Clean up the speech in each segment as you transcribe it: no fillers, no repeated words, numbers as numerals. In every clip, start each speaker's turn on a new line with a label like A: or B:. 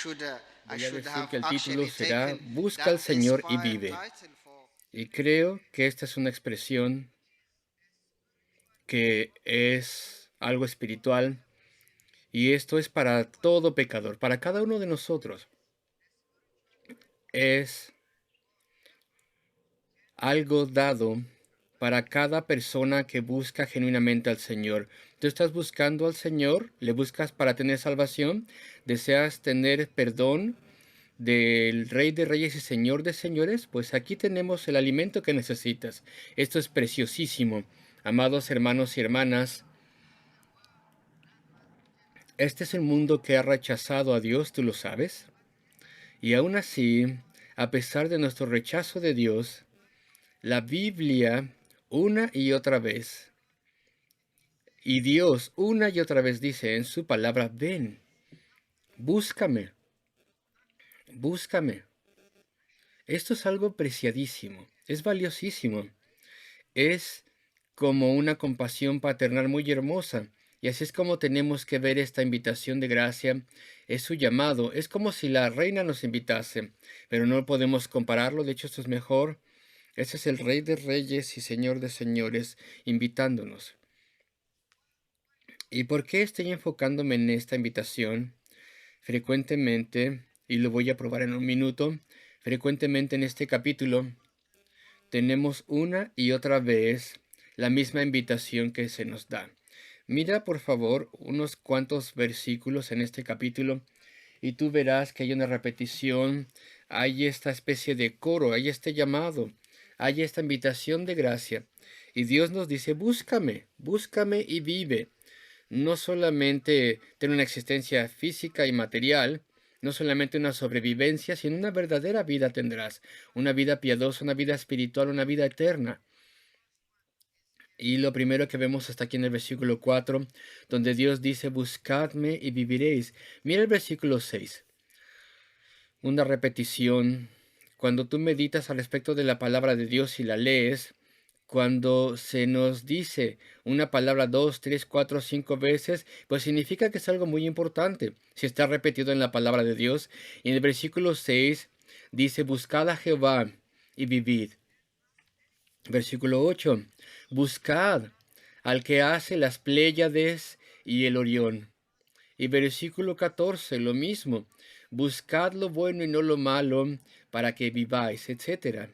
A: voy a decir que el título será Busca al Señor y vive. Y creo que esta es una expresión que es algo espiritual y esto es para todo pecador, para cada uno de nosotros. Es algo dado para cada persona que busca genuinamente al Señor. ¿Tú estás buscando al Señor? ¿Le buscas para tener salvación? ¿Deseas tener perdón del Rey de Reyes y Señor de Señores? Pues aquí tenemos el alimento que necesitas. Esto es preciosísimo. Amados hermanos y hermanas, este es el mundo que ha rechazado a Dios, ¿tú lo sabes? Y aún así, a pesar de nuestro rechazo de Dios, la Biblia una y otra vez, y Dios una y otra vez dice en su palabra, ven, búscame, búscame. Esto es algo preciadísimo, es valiosísimo, es como una compasión paternal muy hermosa. Y así es como tenemos que ver esta invitación de gracia, es su llamado, es como si la reina nos invitase, pero no podemos compararlo, de hecho esto es mejor. Ese es el Rey de Reyes y Señor de Señores invitándonos. ¿Y por qué estoy enfocándome en esta invitación? Frecuentemente, y lo voy a probar en un minuto, frecuentemente en este capítulo tenemos una y otra vez la misma invitación que se nos da. Mira por favor unos cuantos versículos en este capítulo y tú verás que hay una repetición, hay esta especie de coro, hay este llamado, hay esta invitación de gracia. Y Dios nos dice, búscame, búscame y vive. No solamente tener una existencia física y material, no solamente una sobrevivencia, sino una verdadera vida tendrás, una vida piadosa, una vida espiritual, una vida eterna. Y lo primero que vemos hasta aquí en el versículo 4, donde Dios dice, buscadme y viviréis. Mira el versículo 6, una repetición. Cuando tú meditas al respecto de la palabra de Dios y la lees, cuando se nos dice una palabra 2, 3, 4, 5 veces, pues significa que es algo muy importante. Si está repetido en la palabra de Dios. Y en el versículo 6 dice, buscad a Jehová y vivid. Versículo 8, buscad al que hace las Pléyades y el Orión. Y versículo 14, lo mismo, buscad lo bueno y no lo malo para que viváis, etcétera.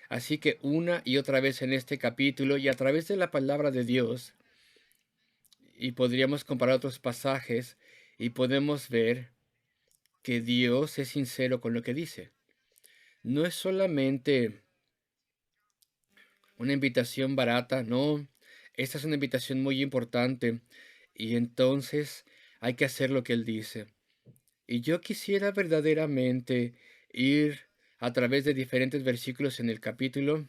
A: Así que una y otra vez en este capítulo y a través de la palabra de Dios, y podríamos comparar otros pasajes, y podemos ver que Dios es sincero con lo que dice. No es solamente una invitación barata, no, esta es una invitación muy importante, y entonces hay que hacer lo que Él dice. Y yo quisiera verdaderamente ir a través de diferentes versículos en el capítulo.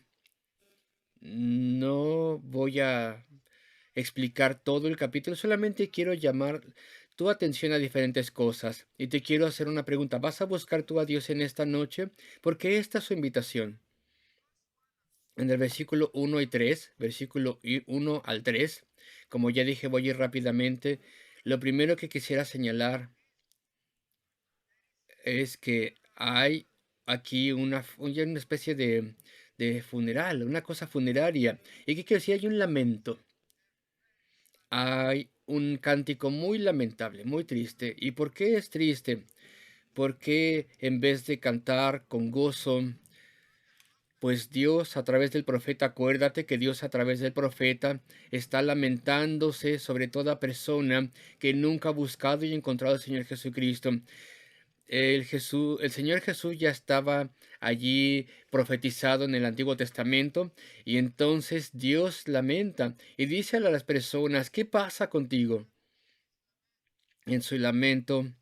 A: No voy a explicar todo el capítulo, solamente quiero llamar tu atención a diferentes cosas. Y te quiero hacer una pregunta. ¿Vas a buscar tú a Dios en esta noche? Porque esta es su invitación. En el versículo 1 y 3, versículo 1 al 3, como ya dije, voy a ir rápidamente. Lo primero que quisiera señalar es que hay aquí una especie de funeral, una cosa funeraria. ¿Y qué quiero decir? Hay un lamento. Hay un cántico muy lamentable, muy triste. ¿Y por qué es triste? Porque en vez de cantar con gozo, pues Dios a través del profeta, acuérdate que Dios a través del profeta está lamentándose sobre toda persona que nunca ha buscado y encontrado al Señor Jesucristo. El Señor Jesús ya estaba allí profetizado en el Antiguo Testamento y entonces Dios lamenta y dice a las personas, ¿qué pasa contigo? En su lamento,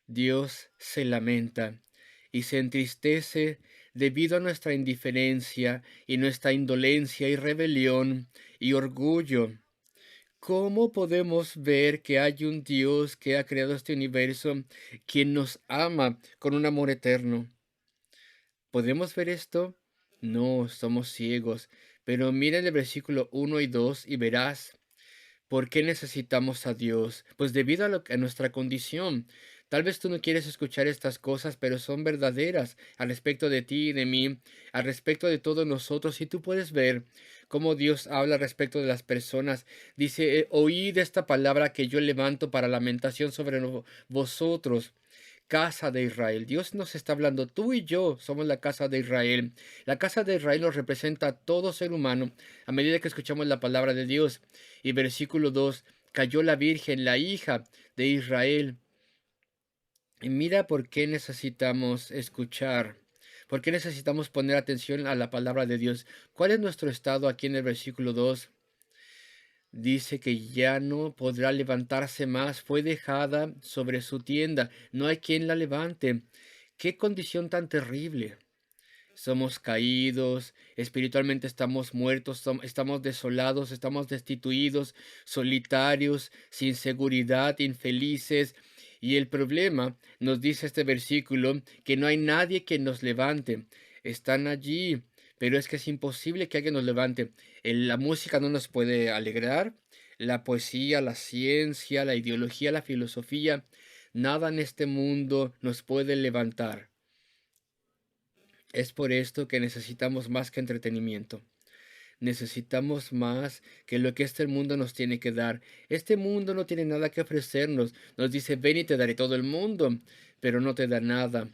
A: Dios se lamenta y se entristece debido a nuestra indiferencia y nuestra indolencia y rebelión y orgullo. ¿Cómo podemos ver que hay un Dios que ha creado este universo, quien nos ama con un amor eterno? ¿Podemos ver esto? No, somos ciegos. Pero mira el versículo 1 y 2 y verás, ¿Por qué necesitamos a Dios? Pues debido a nuestra condición. Tal vez tú no quieres escuchar estas cosas, pero son verdaderas al respecto de ti y de mí, al respecto de todos nosotros. Y tú puedes ver cómo Dios habla respecto de las personas. Dice, oíd esta palabra que yo levanto para lamentación sobre vosotros, casa de Israel. Dios nos está hablando, tú y yo somos la casa de Israel. La casa de Israel nos representa a todo ser humano a medida que escuchamos la palabra de Dios. Y versículo 2, cayó la Virgen, la hija de Israel. Y mira por qué necesitamos escuchar, por qué necesitamos poner atención a la palabra de Dios. ¿Cuál es nuestro estado aquí en el versículo 2? Dice que ya no podrá levantarse más, fue dejada sobre su tienda, no hay quien la levante. Qué condición tan terrible. Somos caídos, espiritualmente estamos muertos, estamos desolados, estamos destituidos, solitarios, sin seguridad, infelices. Y el problema, nos dice este versículo, que no hay nadie que nos levante. Están allí, pero es que es imposible que alguien nos levante. La música no nos puede alegrar, la poesía, la ciencia, la ideología, la filosofía, nada en este mundo nos puede levantar. Es por esto que necesitamos más que entretenimiento. Necesitamos más que lo que este mundo nos tiene que dar. Este mundo no tiene nada que ofrecernos. Nos dice, ven y te daré todo el mundo, pero no te da nada.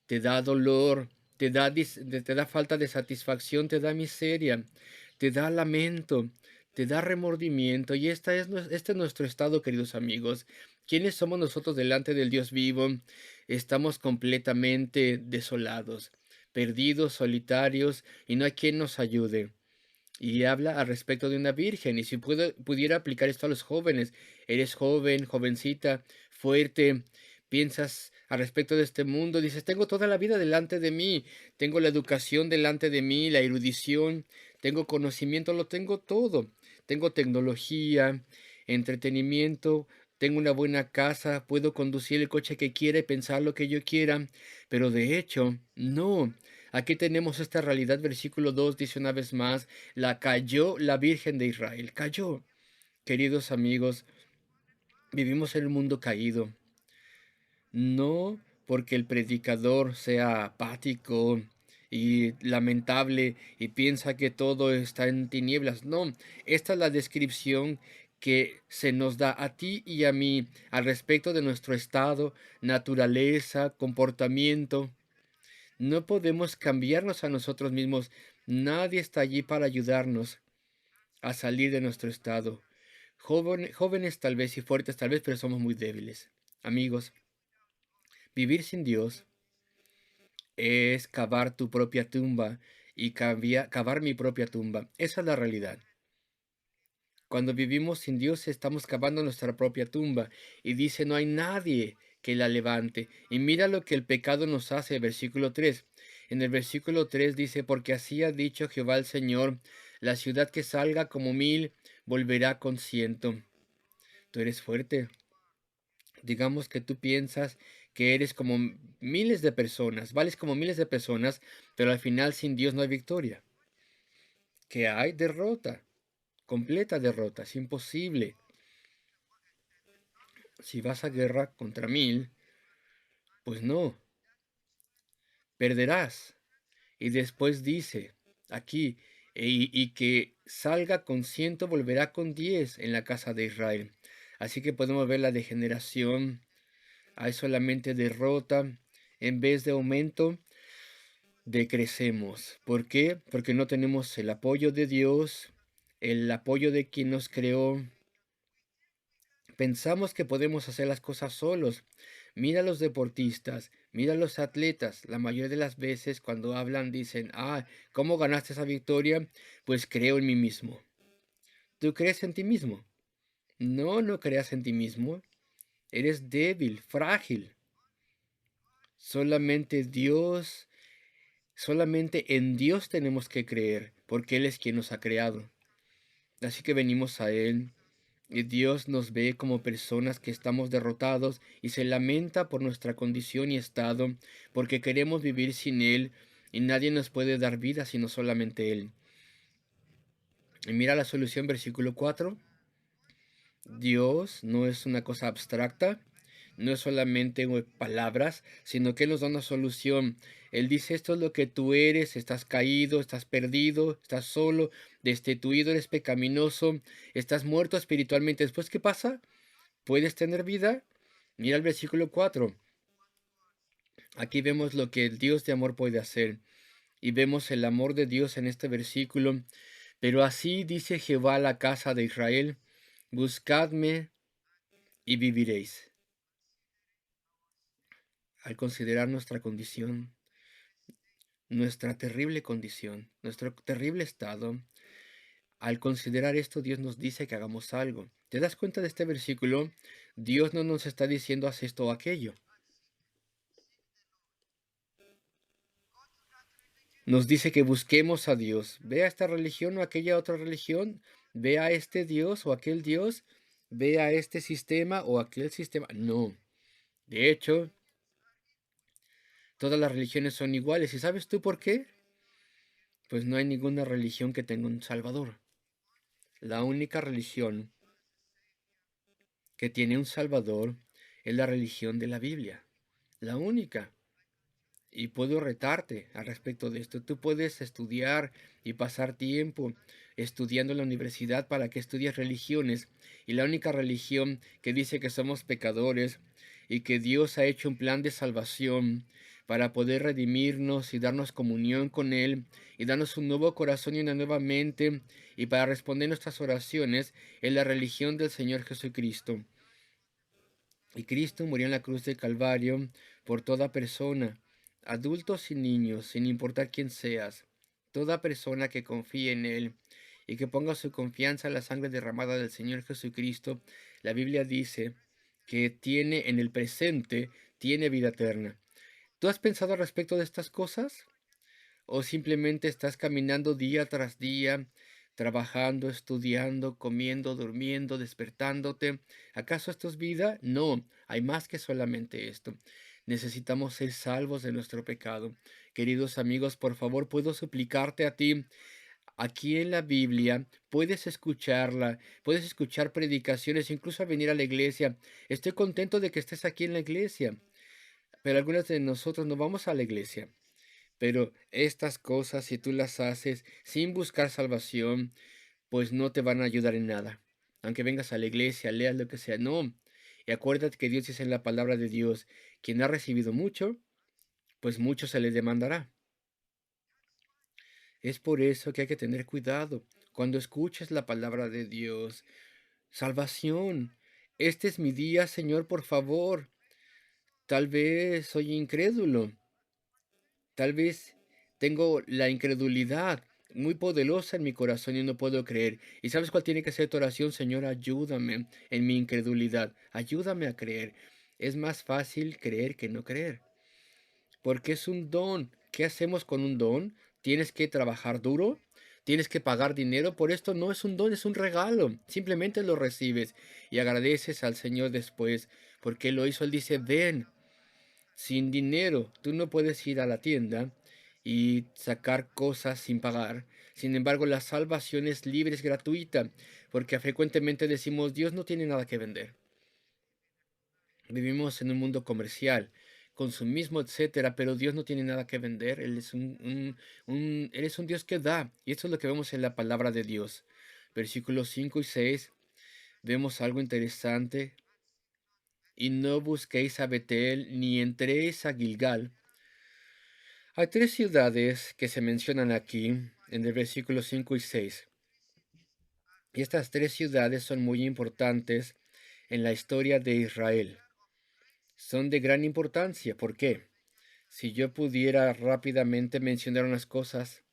A: Te da dolor, te da falta de satisfacción, te da miseria, te da lamento, te da remordimiento. Y este es nuestro estado, queridos amigos. ¿Quiénes somos nosotros delante del Dios vivo? Estamos completamente desolados, perdidos, solitarios, y no hay quien nos ayude. Y habla al respecto de una virgen. Y si pudiera aplicar esto a los jóvenes, eres joven, jovencita, fuerte, piensas al respecto de este mundo, dices, tengo toda la vida delante de mí, tengo la educación delante de mí, la erudición, tengo conocimiento, lo tengo todo. Tengo tecnología, entretenimiento, tengo una buena casa, puedo conducir el coche que quiera y pensar lo que yo quiera. Pero de hecho, no. Aquí tenemos esta realidad, versículo 2 dice una vez más, la cayó la Virgen de Israel, cayó. Queridos amigos, vivimos en un mundo caído, no porque el predicador sea apático y lamentable y piensa que todo está en tinieblas, no, esta es la descripción que se nos da a ti y a mí al respecto de nuestro estado, naturaleza, comportamiento. No podemos cambiarnos a nosotros mismos. Nadie está allí para ayudarnos a salir de nuestro estado. Jóvenes tal vez y fuertes tal vez, pero somos muy débiles. Amigos, vivir sin Dios es cavar tu propia tumba y cavar mi propia tumba. Esa es la realidad. Cuando vivimos sin Dios estamos cavando nuestra propia tumba y dice no hay nadie que la levante. Y mira lo que el pecado nos hace, versículo 3. En el versículo 3 dice, porque así ha dicho Jehová el Señor, la ciudad que salga como 1000 volverá con 100. Tú eres fuerte. Digamos que tú piensas que eres como miles de personas, vales como miles de personas, pero al final sin Dios no hay victoria. Que hay derrota, completa derrota, es imposible. Si vas a guerra contra 1000, pues no, perderás. Y después dice aquí, y que salga con 100 volverá con 10 en la casa de Israel. Así que podemos ver la degeneración, hay solamente derrota, en vez de aumento, decrecemos. ¿Por qué? Porque no tenemos el apoyo de Dios, el apoyo de quien nos creó. Pensamos que podemos hacer las cosas solos. Mira a los deportistas, mira a los atletas. La mayoría de las veces cuando hablan dicen, ¿cómo ganaste esa victoria? Pues creo en mí mismo. ¿Tú crees en ti mismo? No, no creas en ti mismo. Eres débil, frágil. Solamente Dios, solamente en Dios tenemos que creer, porque Él es quien nos ha creado. Así que venimos a Él. Y Dios nos ve como personas que estamos derrotados y se lamenta por nuestra condición y estado, porque queremos vivir sin Él y nadie nos puede dar vida sino solamente Él. Y mira la solución, versículo 4. Dios no es una cosa abstracta, no es solamente palabras, sino que Él nos da una solución. Él dice, esto es lo que tú eres, estás caído, estás perdido, estás solo, destituido, eres pecaminoso, estás muerto espiritualmente. Después, ¿qué pasa? ¿Puedes tener vida? Mira el versículo 4. Aquí vemos lo que el Dios de amor puede hacer y vemos el amor de Dios en este versículo. Pero así dice Jehová a la casa de Israel, buscadme y viviréis. Al considerar nuestra condición, nuestra terrible condición, nuestro terrible estado, al considerar esto, Dios nos dice que hagamos algo. ¿Te das cuenta de este versículo? Dios no nos está diciendo haz esto o aquello. Nos dice que busquemos a Dios. Ve a esta religión o aquella otra religión. Ve a este Dios o aquel Dios. Ve a este sistema o aquel sistema. No. De hecho, todas las religiones son iguales. ¿Y sabes tú por qué? Pues no hay ninguna religión que tenga un Salvador. La única religión que tiene un Salvador es la religión de la Biblia. La única. Y puedo retarte al respecto de esto. Tú puedes estudiar y pasar tiempo estudiando en la universidad para que estudies religiones. Y la única religión que dice que somos pecadores y que Dios ha hecho un plan de salvación para poder redimirnos y darnos comunión con Él y darnos un nuevo corazón y una nueva mente y para responder nuestras oraciones es la religión del Señor Jesucristo. Y Cristo murió en la cruz del Calvario por toda persona, adultos y niños, sin importar quién seas, toda persona que confíe en Él y que ponga su confianza en la sangre derramada del Señor Jesucristo, la Biblia dice que tiene en el presente, tiene vida eterna. ¿Tú has pensado al respecto de estas cosas? ¿O simplemente estás caminando día tras día, trabajando, estudiando, comiendo, durmiendo, despertándote? ¿Acaso esto es vida? No, hay más que solamente esto. Necesitamos ser salvos de nuestro pecado. Queridos amigos, por favor, puedo suplicarte a ti. Aquí en la Biblia puedes escucharla, puedes escuchar predicaciones, incluso al venir a la iglesia. Estoy contento de que estés aquí en la iglesia, pero algunos de nosotros no vamos a la iglesia. Pero estas cosas, si tú las haces sin buscar salvación, pues no te van a ayudar en nada. Aunque vengas a la iglesia, leas lo que sea, no. Y acuérdate que Dios dice en la palabra de Dios, quien ha recibido mucho, pues mucho se le demandará. Es por eso que hay que tener cuidado cuando escuches la palabra de Dios. Salvación. Este es mi día, Señor, por favor. Tal vez soy incrédulo. Tal vez tengo la incredulidad muy poderosa en mi corazón y no puedo creer. ¿Y sabes cuál tiene que ser tu oración? Señor, ayúdame en mi incredulidad. Ayúdame a creer. Es más fácil creer que no creer. Porque es un don. ¿Qué hacemos con un don? Tienes que trabajar duro. Tienes que pagar dinero. Por esto no es un don, es un regalo. Simplemente lo recibes y agradeces al Señor después. Porque Él lo hizo. Él dice, ven. Sin dinero, tú no puedes ir a la tienda y sacar cosas sin pagar. Sin embargo, la salvación es libre, es gratuita, porque frecuentemente decimos, Dios no tiene nada que vender. Vivimos en un mundo comercial, consumismo, etcétera, pero Dios no tiene nada que vender. Él es Él es un Dios que da, y esto es lo que vemos en la palabra de Dios. Versículos 5 y 6, vemos algo interesante. Y no busquéis a Betel, ni entréis a Gilgal. Hay tres ciudades que se mencionan aquí en el versículo 5 y 6. Y estas tres ciudades son muy importantes en la historia de Israel. Son de gran importancia. ¿Por qué? Si yo pudiera rápidamente mencionar unas cosas.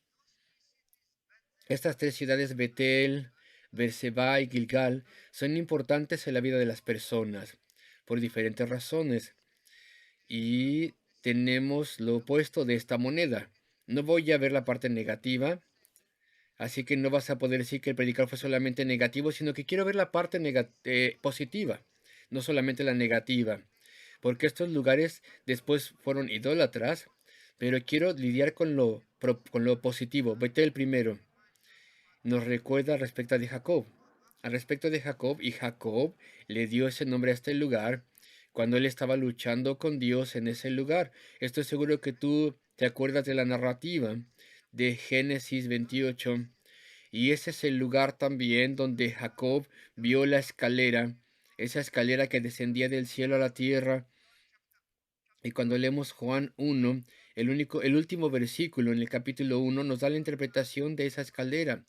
A: Estas tres ciudades, Betel, Berseba y Gilgal, son importantes en la vida de las personas por diferentes razones. Y tenemos lo opuesto de esta moneda. No voy a ver la parte negativa, así que no vas a poder decir que el predicador fue solamente negativo, sino que quiero ver la parte positiva, no solamente la negativa, porque estos lugares después fueron idólatras, pero quiero lidiar con lo positivo. Vete el primero. Nos recuerda respecto de Jacob. al respecto de Jacob, y Jacob le dio ese nombre a este lugar cuando él estaba luchando con Dios en ese lugar. Estoy seguro que tú te acuerdas de la narrativa de Génesis 28, y ese es el lugar también donde Jacob vio la escalera, esa escalera que descendía del cielo a la tierra. Y cuando leemos Juan 1, el último versículo en el capítulo 1 nos da la interpretación de esa escalera.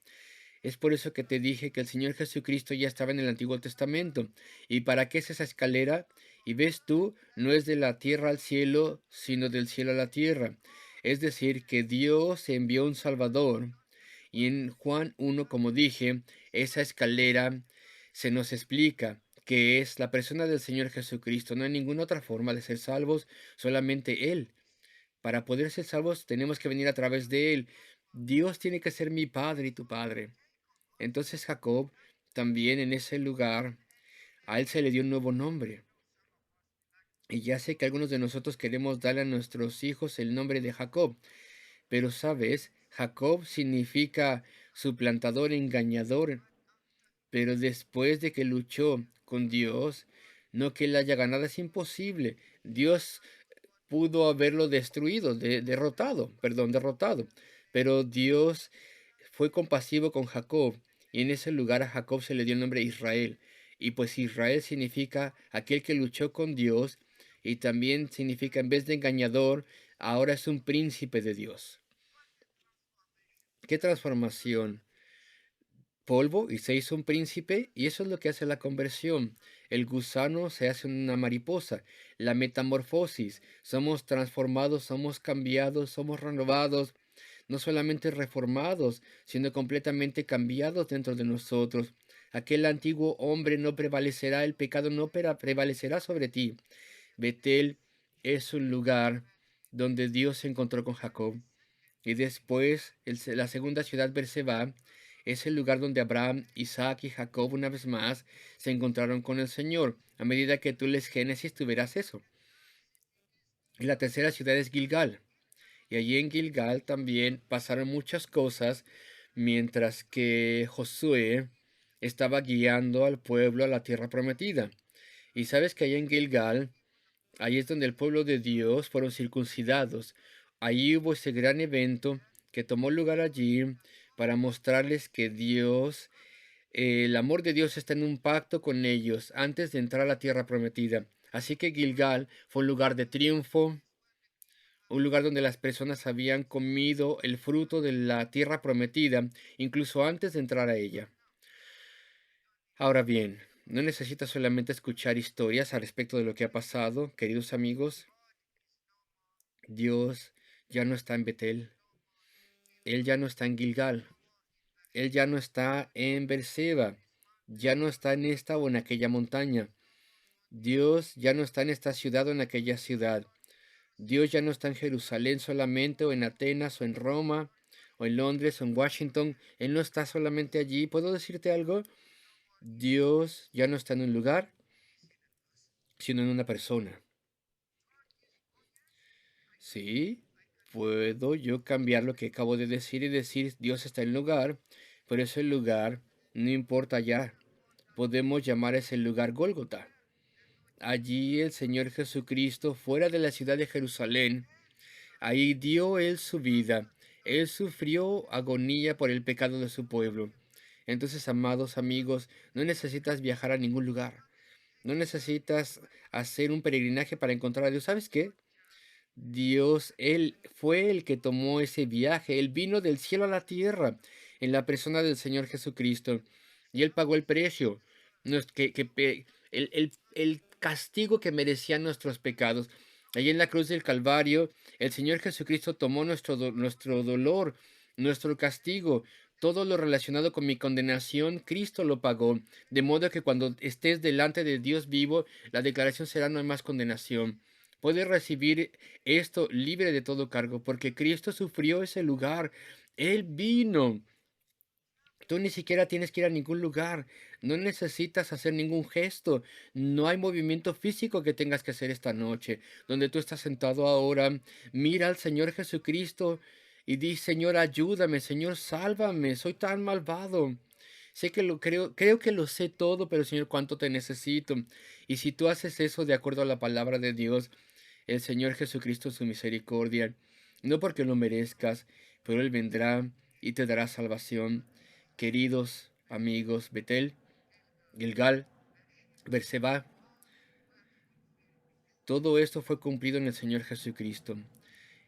A: Es por eso que te dije que el Señor Jesucristo ya estaba en el Antiguo Testamento. ¿Y para qué es esa escalera? Y ves tú, no es de la tierra al cielo, sino del cielo a la tierra. Es decir, que Dios envió un Salvador. Y en Juan 1, como dije, esa escalera se nos explica que es la persona del Señor Jesucristo. No hay ninguna otra forma de ser salvos, solamente Él. Para poder ser salvos tenemos que venir a través de Él. Dios tiene que ser mi Padre y tu Padre. Entonces Jacob, también en ese lugar, a él se le dio un nuevo nombre. Y ya sé que algunos de nosotros queremos darle a nuestros hijos el nombre de Jacob, pero sabes, Jacob significa suplantador, engañador, pero después de que luchó con Dios, no que él haya ganado, es imposible. Dios pudo haberlo destruido, derrotado, pero Dios fue compasivo con Jacob, y en ese lugar a Jacob se le dio el nombre Israel. Y pues Israel significa aquel que luchó con Dios, y también significa, en vez de engañador, ahora es un príncipe de Dios. ¡Qué transformación! Polvo y se hizo un príncipe, y eso es lo que hace la conversión. El gusano se hace una mariposa, la metamorfosis. Somos transformados, somos cambiados, somos renovados, no solamente reformados, sino completamente cambiados dentro de nosotros. Aquel antiguo hombre no prevalecerá, el pecado no prevalecerá sobre ti. Betel es un lugar donde Dios se encontró con Jacob. Y después, la segunda ciudad, Berseba, es el lugar donde Abraham, Isaac y Jacob una vez más se encontraron con el Señor. A medida que tú lees Génesis, tú verás eso. Y la tercera ciudad es Gilgal. Y allí en Gilgal también pasaron muchas cosas mientras que Josué estaba guiando al pueblo a la tierra prometida. Y sabes que allí en Gilgal, ahí es donde el pueblo de Dios fueron circuncidados. Allí hubo ese gran evento que tomó lugar allí para mostrarles que Dios, el amor de Dios está en un pacto con ellos antes de entrar a la tierra prometida. Así que Gilgal fue un lugar de triunfo, un lugar donde las personas habían comido el fruto de la tierra prometida, incluso antes de entrar a ella. Ahora bien, no necesitas solamente escuchar historias al respecto de lo que ha pasado, queridos amigos. Dios ya no está en Betel, Él ya no está en Gilgal, Él ya no está en Berseba, ya no está en esta o en aquella montaña. Dios ya no está en esta ciudad o en aquella ciudad. Dios ya no está en Jerusalén solamente, o en Atenas, o en Roma, o en Londres, o en Washington. Él no está solamente allí. ¿Puedo decirte algo? Dios ya no está en un lugar, sino en una persona. Sí, puedo yo cambiar lo que acabo de decir y decir Dios está en el lugar, pero ese lugar no importa ya. Podemos llamar ese lugar Gólgota. Allí el Señor Jesucristo, fuera de la ciudad de Jerusalén, ahí dio Él su vida. Él sufrió agonía por el pecado de su pueblo. Entonces, amados amigos, no necesitas viajar a ningún lugar. No necesitas hacer un peregrinaje para encontrar a Dios. ¿Sabes qué? Dios, Él fue el que tomó ese viaje. Él vino del cielo a la tierra en la persona del Señor Jesucristo. Y Él pagó el precio, el castigo que merecían nuestros pecados. Allí en la cruz del Calvario, el Señor Jesucristo tomó nuestro dolor, nuestro castigo. Todo lo relacionado con mi condenación, Cristo lo pagó. De modo que cuando estés delante de Dios vivo, la declaración será: no hay más condenación. Puedes recibir esto libre de todo cargo, porque Cristo sufrió ese lugar. Él vino. Tú ni siquiera tienes que ir a ningún lugar. No necesitas hacer ningún gesto. No hay movimiento físico que tengas que hacer esta noche. Donde tú estás sentado ahora, mira al Señor Jesucristo y di: Señor, ayúdame, Señor, sálvame. Soy tan malvado. Sé que lo creo que lo sé todo, pero Señor, cuánto te necesito. Y si tú haces eso de acuerdo a la palabra de Dios, el Señor Jesucristo, su misericordia, no porque lo merezcas, pero Él vendrá y te dará salvación. Queridos amigos, Betel, Gilgal, Berseba, todo esto fue cumplido en el Señor Jesucristo.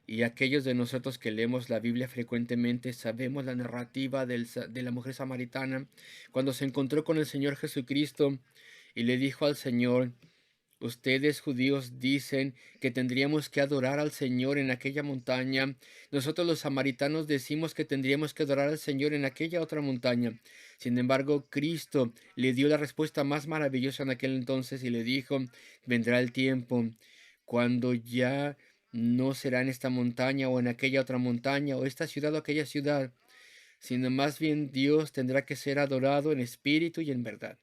A: Y aquellos de nosotros que leemos la Biblia frecuentemente sabemos la narrativa de la mujer samaritana cuando se encontró con el Señor Jesucristo y le dijo al Señor: ustedes judíos dicen que tendríamos que adorar al Señor en aquella montaña. Nosotros los samaritanos decimos que tendríamos que adorar al Señor en aquella otra montaña. Sin embargo, Cristo le dio la respuesta más maravillosa en aquel entonces y le dijo: vendrá el tiempo cuando ya no será en esta montaña o en aquella otra montaña o esta ciudad o aquella ciudad, sino más bien Dios tendrá que ser adorado en espíritu y en verdad.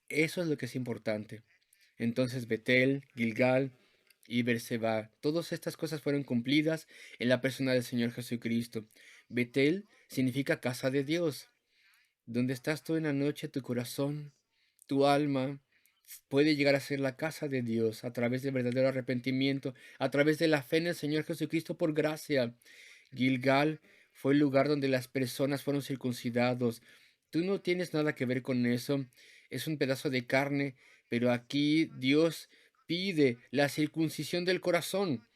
A: Eso es lo que es importante. Entonces Betel, Gilgal y Berseba, todas estas cosas fueron cumplidas en la persona del Señor Jesucristo. Betel significa casa de Dios. Donde estás tú en la noche, tu corazón, tu alma, puede llegar a ser la casa de Dios a través del verdadero arrepentimiento, a través de la fe en el Señor Jesucristo por gracia. Gilgal fue el lugar donde las personas fueron circuncidados. Tú no tienes nada que ver con eso. Es un pedazo de carne, pero aquí Dios pide la circuncisión del corazón.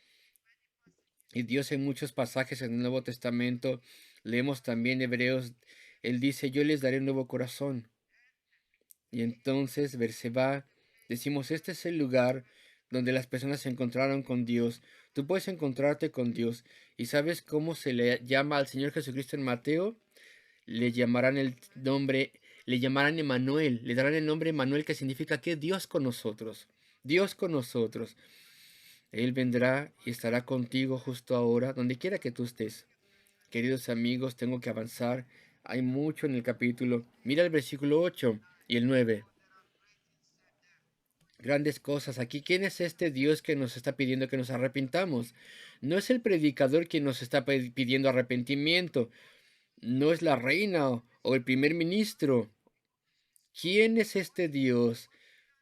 A: Y Dios en muchos pasajes en el Nuevo Testamento, leemos también Hebreos, Él dice: yo les daré un nuevo corazón. Y entonces Berseba, decimos, este es el lugar donde las personas se encontraron con Dios. Tú puedes encontrarte con Dios. ¿Y sabes cómo se le llama al Señor Jesucristo en Mateo? Le llamarán el nombre, le llamarán Emanuel, le darán el nombre Emanuel, que significa que Dios con nosotros. Dios con nosotros. Él vendrá y estará contigo justo ahora, donde quiera que tú estés. Queridos amigos, tengo que avanzar. Hay mucho en el capítulo. Mira el versículo 8 y el 9. Grandes cosas. Aquí, ¿quién es este Dios que nos está pidiendo que nos arrepintamos? No es el predicador quien nos está pidiendo arrepentimiento. No es la reina o el primer ministro. ¿Quién es este Dios?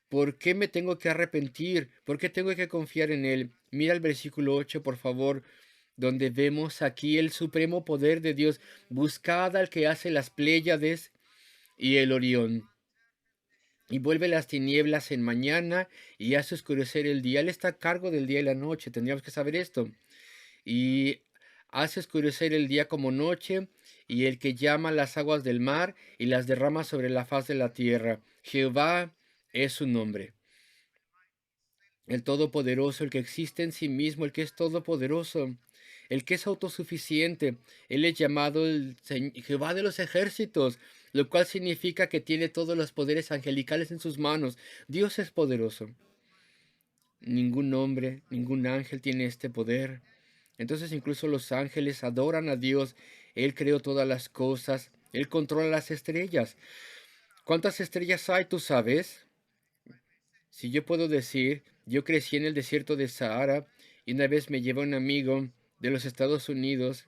A: ¿Por qué me tengo que arrepentir? ¿Por qué tengo que confiar en Él? Mira el versículo 8, por favor, donde vemos aquí el supremo poder de Dios. Buscad al que hace las Pléyades y el Orión, y vuelve las tinieblas en mañana y hace oscurecer el día. Él está a cargo del día y la noche, tendríamos que saber esto. Y hace oscurecer el día como noche, y el que llama las aguas del mar y las derrama sobre la faz de la tierra. Jehová es su nombre. El Todopoderoso, el que existe en sí mismo, el que es todopoderoso, el que es autosuficiente. Él es llamado el Jehová de los ejércitos, lo cual significa que tiene todos los poderes angelicales en sus manos. Dios es poderoso. Ningún hombre, ningún ángel tiene este poder. Entonces incluso los ángeles adoran a Dios. Él creó todas las cosas. Él controla las estrellas. ¿Cuántas estrellas hay, tú sabes? Si yo puedo decir, yo crecí en el desierto de Sahara y una vez me llevó un amigo de los Estados Unidos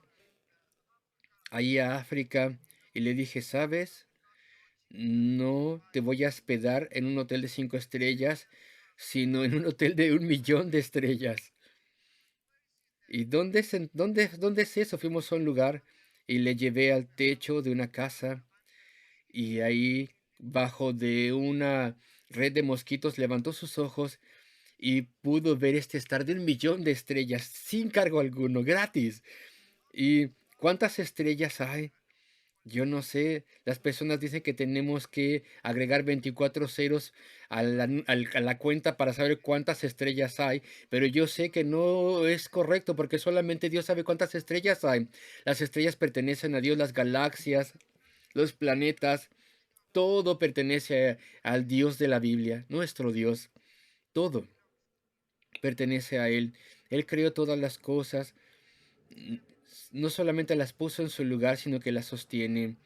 A: ahí a África y le dije, ¿sabes? No te voy a hospedar en un hotel de 5 estrellas, sino en un hotel de 1 millón de estrellas. ¿Y dónde es eso? Fuimos a un lugar y le llevé al techo de una casa y ahí, bajo de una red de mosquitos, levantó sus ojos y pudo ver este estar de 1 millón de estrellas sin cargo alguno, gratis. ¿Y cuántas estrellas hay? Yo no sé, las personas dicen que tenemos que agregar 24 ceros a la cuenta para saber cuántas estrellas hay, pero yo sé que no es correcto porque solamente Dios sabe cuántas estrellas hay. Las estrellas pertenecen a Dios, las galaxias, los planetas, todo pertenece al Dios de la Biblia, nuestro Dios, todo pertenece a Él. Él creó todas las cosas, no solamente las puso en su lugar, sino que las sostiene.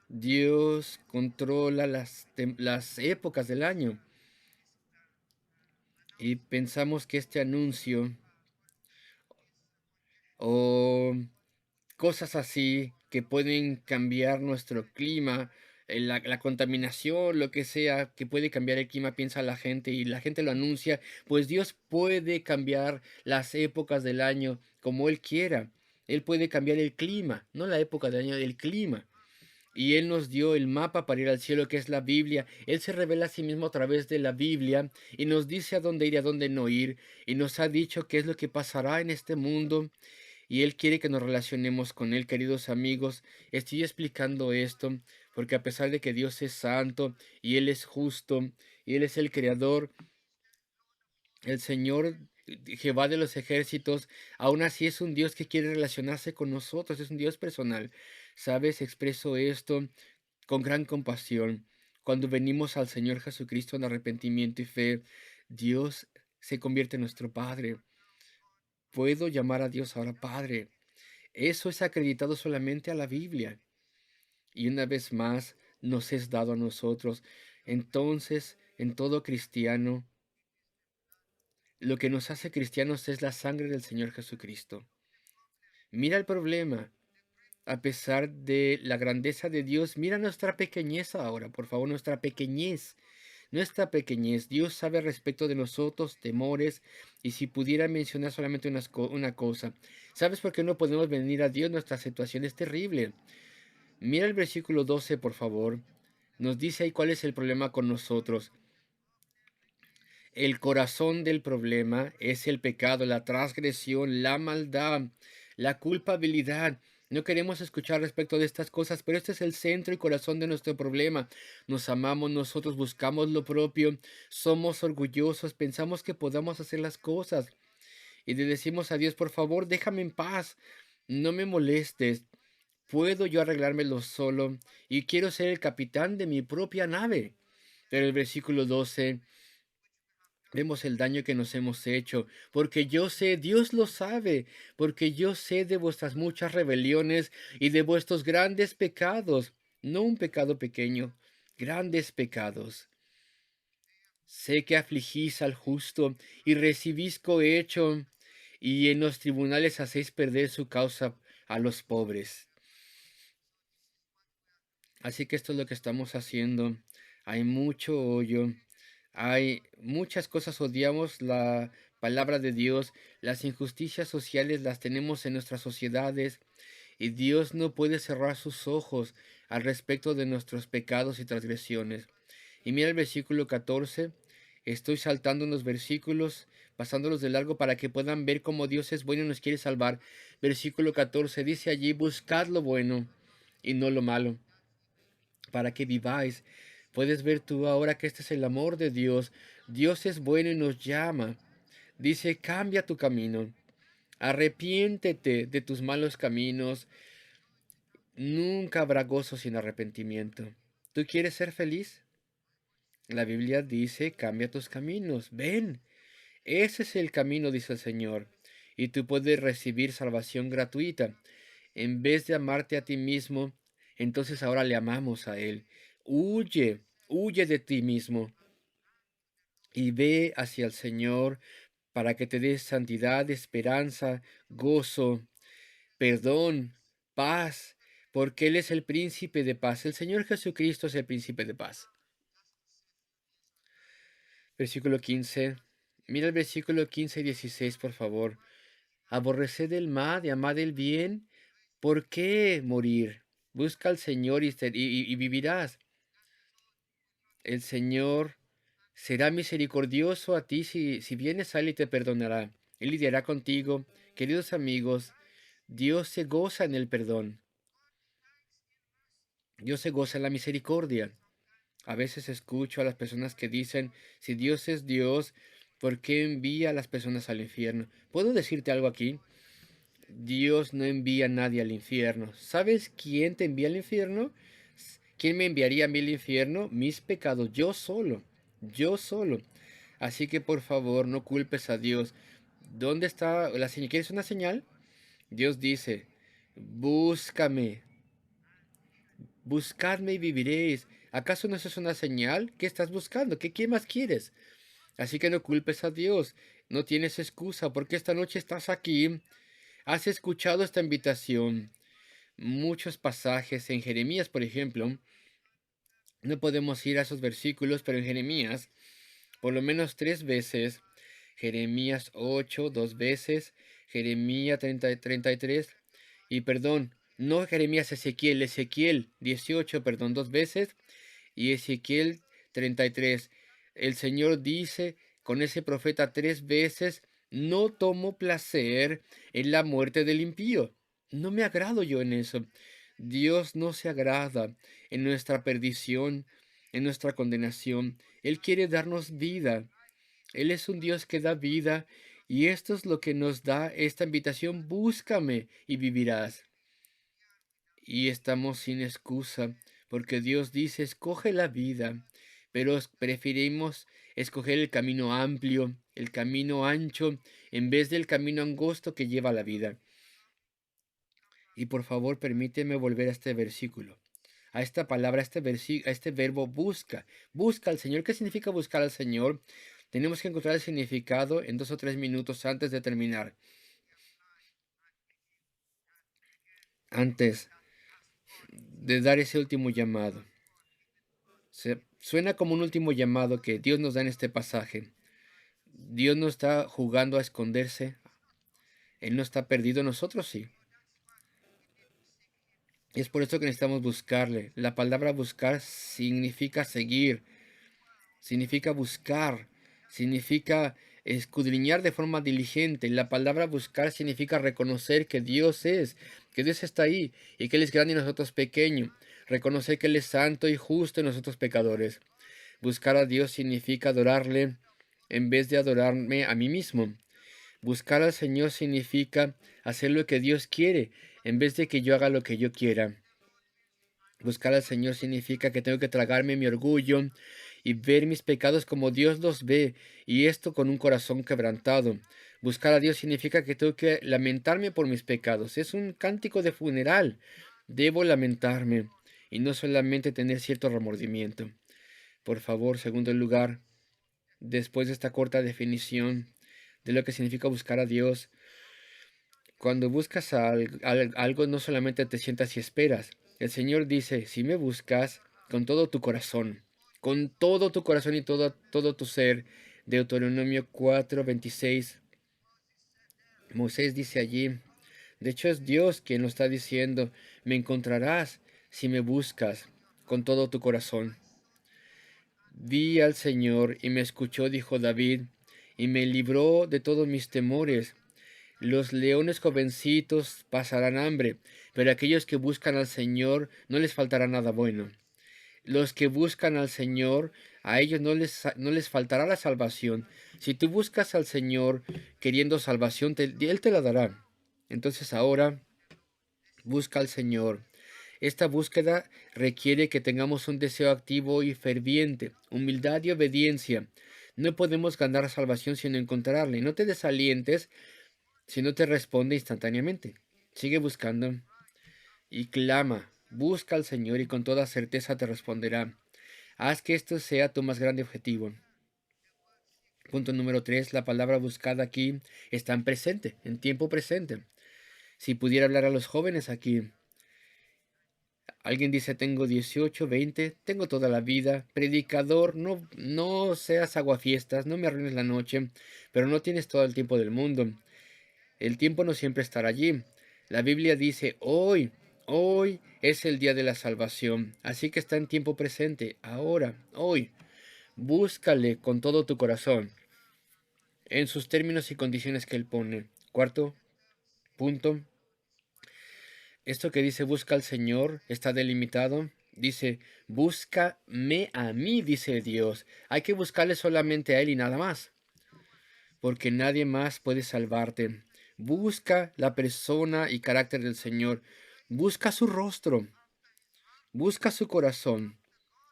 A: Dios controla las épocas del año y pensamos que este anuncio o cosas así que pueden cambiar nuestro clima, la contaminación, lo que sea, que puede cambiar el clima, piensa la gente y la gente lo anuncia, pues Dios puede cambiar las épocas del año como Él quiera. Él puede cambiar el clima, no la época del año, el clima. Y Él nos dio el mapa para ir al cielo, que es la Biblia. Él se revela a sí mismo a través de la Biblia y nos dice a dónde ir y a dónde no ir. Y nos ha dicho qué es lo que pasará en este mundo. Y Él quiere que nos relacionemos con Él, queridos amigos. Estoy explicando esto porque a pesar de que Dios es santo y Él es justo y Él es el creador, el Señor Jehová de los ejércitos, aún así es un Dios que quiere relacionarse con nosotros, es un Dios personal. ¿Sabes? Expreso esto con gran compasión. Cuando venimos al Señor Jesucristo en arrepentimiento y fe, Dios se convierte en nuestro Padre. Puedo llamar a Dios ahora Padre. Eso es acreditado solamente a la Biblia. Y una vez más nos es dado a nosotros. Entonces, en todo cristiano, lo que nos hace cristianos es la sangre del Señor Jesucristo. Mira el problema. A pesar de la grandeza de Dios, mira nuestra pequeñez ahora, por favor, nuestra pequeñez. Nuestra pequeñez. Dios sabe respecto de nosotros, temores, y si pudiera mencionar solamente una cosa. ¿Sabes por qué no podemos venir a Dios? Nuestra situación es terrible. Mira el versículo 12, por favor. Nos dice ahí cuál es el problema con nosotros. El corazón del problema es el pecado, la transgresión, la maldad, la culpabilidad. No queremos escuchar respecto de estas cosas, pero este es el centro y corazón de nuestro problema. Nos amamos, nosotros buscamos lo propio, somos orgullosos, pensamos que podamos hacer las cosas. Y le decimos a Dios, por favor, déjame en paz, no me molestes, puedo yo arreglármelo solo y quiero ser el capitán de mi propia nave. Pero el versículo 12 vemos el daño que nos hemos hecho, porque yo sé, Dios lo sabe, porque yo sé de vuestras muchas rebeliones y de vuestros grandes pecados, no un pecado pequeño, grandes pecados. Sé que afligís al justo y recibís cohecho, y en los tribunales hacéis perder su causa a los pobres. Así que esto es lo que estamos haciendo. Hay mucho hoyo. Hay muchas cosas, odiamos la palabra de Dios. Las injusticias sociales las tenemos en nuestras sociedades. Y Dios no puede cerrar sus ojos al respecto de nuestros pecados y transgresiones. Y mira el versículo 14. Estoy saltando unos versículos, pasándolos de largo para que puedan ver cómo Dios es bueno y nos quiere salvar. Versículo 14 dice allí, buscad lo bueno y no lo malo para que viváis. Puedes ver tú ahora que este es el amor de Dios. Dios es bueno y nos llama. Dice, cambia tu camino. Arrepiéntete de tus malos caminos. Nunca habrá gozo sin arrepentimiento. ¿Tú quieres ser feliz? La Biblia dice, cambia tus caminos. Ven, ese es el camino, dice el Señor. Y tú puedes recibir salvación gratuita. En vez de amarte a ti mismo, entonces ahora le amamos a Él. Huye, huye de ti mismo y ve hacia el Señor para que te dé santidad, esperanza, gozo, perdón, paz, porque Él es el príncipe de paz. El Señor Jesucristo es el príncipe de paz. Versículo 15. Mira el versículo 15 y 16, por favor. Aborreced el mal y amad el bien. ¿Por qué morir? Busca al Señor y vivirás. El Señor será misericordioso a ti si vienes a Él y te perdonará. Él lidiará contigo. Queridos amigos, Dios se goza en el perdón. Dios se goza en la misericordia. A veces escucho a las personas que dicen, si Dios es Dios, ¿por qué envía a las personas al infierno? ¿Puedo decirte algo aquí? Dios no envía a nadie al infierno. ¿Sabes quién te envía al infierno? ¿Quién me enviaría a mí al infierno? Mis pecados, yo solo, yo solo. Así que por favor no culpes a Dios. ¿Dónde está la señal? ¿Quieres una señal? Dios dice, búscame, buscadme y viviréis. ¿Acaso no eso es una señal? ¿Qué estás buscando? ¿Qué más quieres? Así que no culpes a Dios. No tienes excusa porque esta noche estás aquí. Has escuchado esta invitación. muchos pasajes en Jeremías, por ejemplo. No podemos ir a esos versículos, pero en Jeremías, por lo menos 3 veces, Jeremías 8, 2 veces, Jeremías 33, y perdón, no Jeremías, Ezequiel 18, perdón, 2 veces, y Ezequiel 33. El Señor dice con ese profeta 3 veces: no tomo placer en la muerte del impío. No me agrado yo en eso. Dios no se agrada en nuestra perdición, en nuestra condenación. Él quiere darnos vida. Él es un Dios que da vida, y esto es lo que nos da esta invitación: búscame y vivirás. Y estamos sin excusa, porque Dios dice: escoge la vida, pero preferimos escoger el camino amplio, el camino ancho, en vez del camino angosto que lleva a la vida. Y por favor, permíteme volver a este versículo, a esta palabra, a este verbo busca. Busca al Señor. ¿Qué significa buscar al Señor? Tenemos que encontrar el significado en 2 o 3 minutos antes de terminar. Antes de dar ese último llamado. Suena como un último llamado que Dios nos da en este pasaje. Dios no está jugando a esconderse. Él no está perdido, nosotros sí. Es por eso que necesitamos buscarle. La palabra buscar significa seguir, significa buscar, significa escudriñar de forma diligente. La palabra buscar significa reconocer que Dios es, que Dios está ahí y que Él es grande y nosotros pequeños. Reconocer que Él es santo y justo y nosotros pecadores. Buscar a Dios significa adorarle en vez de adorarme a mí mismo. Buscar al Señor significa hacer lo que Dios quiere en vez de que yo haga lo que yo quiera. Buscar al Señor significa que tengo que tragarme mi orgullo y ver mis pecados como Dios los ve, y esto con un corazón quebrantado. Buscar a Dios significa que tengo que lamentarme por mis pecados. Es un cántico de funeral. Debo lamentarme y no solamente tener cierto remordimiento. Por favor, segundo lugar, después de esta corta definición de lo que significa buscar a Dios, cuando buscas algo, no solamente te sientas y esperas. El Señor dice: si me buscas con todo tu corazón y todo tu ser. Deuteronomio 4:26. Moisés dice allí, de hecho es Dios quien lo está diciendo: me encontrarás si me buscas con todo tu corazón. Vi al Señor y me escuchó, dijo David, y me libró de todos mis temores. Los leones jovencitos pasarán hambre, pero aquellos que buscan al Señor no les faltará nada bueno. Los que buscan al Señor, a ellos no les faltará la salvación. Si tú buscas al Señor queriendo salvación, Él te la dará. Entonces ahora busca al Señor. Esta búsqueda requiere que tengamos un deseo activo y ferviente, humildad y obediencia. No podemos ganar salvación sin encontrarle. No te desalientes si no te responde instantáneamente. Sigue buscando y clama. Busca al Señor y con toda certeza te responderá. Haz que esto sea tu más grande objetivo. Punto número 3. La palabra buscada aquí está en presente, en tiempo presente. Si pudiera hablar a los jóvenes aquí. Alguien dice: tengo 18, 20, tengo toda la vida. Predicador, no seas aguafiestas, no me arruines la noche, pero no tienes todo el tiempo del mundo. El tiempo no siempre estará allí. La Biblia dice: hoy es el día de la salvación. Así que está en tiempo presente, ahora, hoy. Búscale con todo tu corazón, en sus términos y condiciones que Él pone. Cuarto punto. Esto que dice busca al Señor está delimitado. Dice: búscame a mí, dice Dios. Hay que buscarle solamente a Él y nada más, porque nadie más puede salvarte. Busca la persona y carácter del Señor. Busca su rostro. Busca su corazón.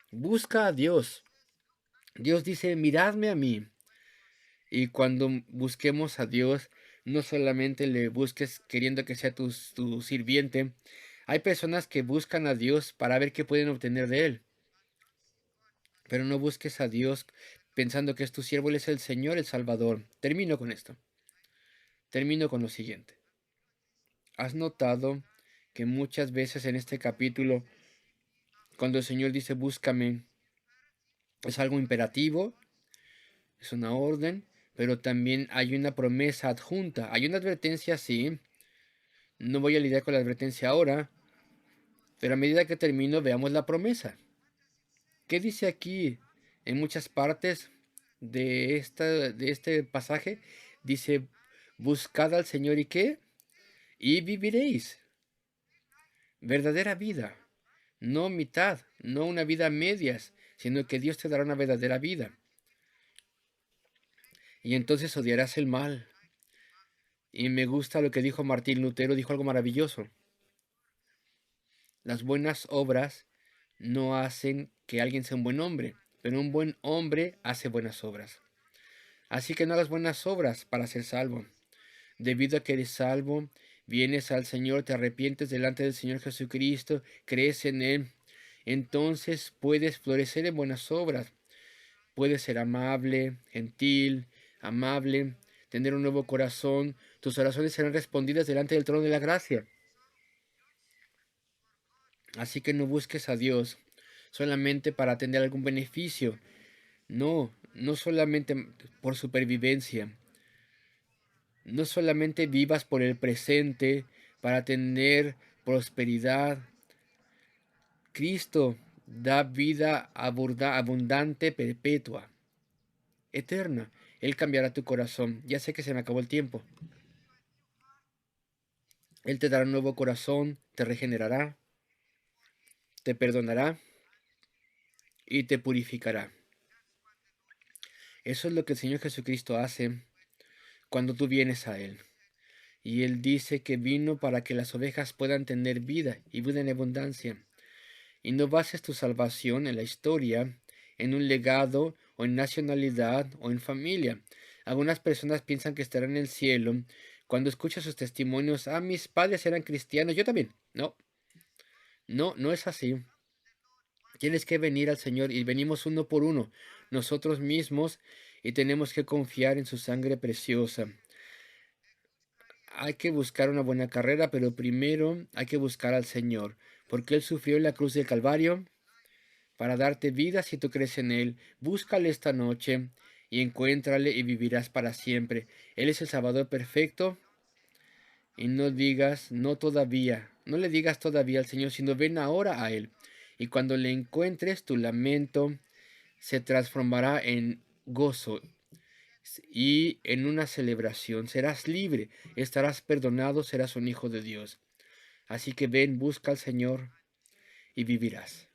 A: Busca a Dios. Dios dice: miradme a mí. Y cuando busquemos a Dios, no solamente le busques queriendo que sea tu sirviente. Hay personas que buscan a Dios para ver qué pueden obtener de Él. Pero no busques a Dios pensando que es tu siervo. Él es el Señor, el Salvador. Termino con esto. Termino con lo siguiente. ¿Has notado que muchas veces en este capítulo, cuando el Señor dice búscame, es algo imperativo, es una orden, pero también hay una promesa adjunta. Hay una advertencia, sí. No voy a lidiar con la advertencia ahora, pero a medida que termino, veamos la promesa. ¿Qué dice aquí en muchas partes de este pasaje? Dice, buscad al Señor y qué, y viviréis. Verdadera vida, no mitad, no una vida a medias, sino que Dios te dará una verdadera vida. Y entonces odiarás el mal. Y me gusta lo que dijo Martín Lutero, dijo algo maravilloso. Las buenas obras no hacen que alguien sea un buen hombre, pero un buen hombre hace buenas obras. Así que no hagas buenas obras para ser salvo. Debido a que eres salvo, vienes al Señor, te arrepientes delante del Señor Jesucristo, crees en Él, entonces puedes florecer en buenas obras. Puedes ser amable, gentil, amable, tener un nuevo corazón. Tus oraciones serán respondidas delante del trono de la gracia. Así que no busques a Dios solamente para tener algún beneficio. No, no solamente por supervivencia. No solamente vivas por el presente para tener prosperidad. Cristo da vida abundante, perpetua, eterna. Él cambiará tu corazón. Ya sé que se me acabó el tiempo. Él te dará un nuevo corazón, te regenerará, te perdonará y te purificará. Eso es lo que el Señor Jesucristo hace cuando tú vienes a Él. Y Él dice que vino para que las ovejas puedan tener vida y vida en abundancia. Y no bases tu salvación en la historia, en un legado, o en nacionalidad, o en familia. Algunas personas piensan que estarán en el cielo cuando escuchan sus testimonios. Ah, mis padres eran cristianos, yo también. No, no, no es así. Tienes que venir al Señor y venimos uno por uno, nosotros mismos, y tenemos que confiar en su sangre preciosa. Hay que buscar una buena carrera, pero primero hay que buscar al Señor, porque Él sufrió en la cruz del Calvario para darte vida si tú crees en Él. Búscale esta noche y encuéntrale y vivirás para siempre. Él es el Salvador perfecto y no digas no todavía, no le digas todavía al Señor, sino ven ahora a Él. Y cuando le encuentres, tu lamento se transformará en gozo y en una celebración. Serás libre, estarás perdonado, serás un hijo de Dios. Así que ven, busca al Señor y vivirás.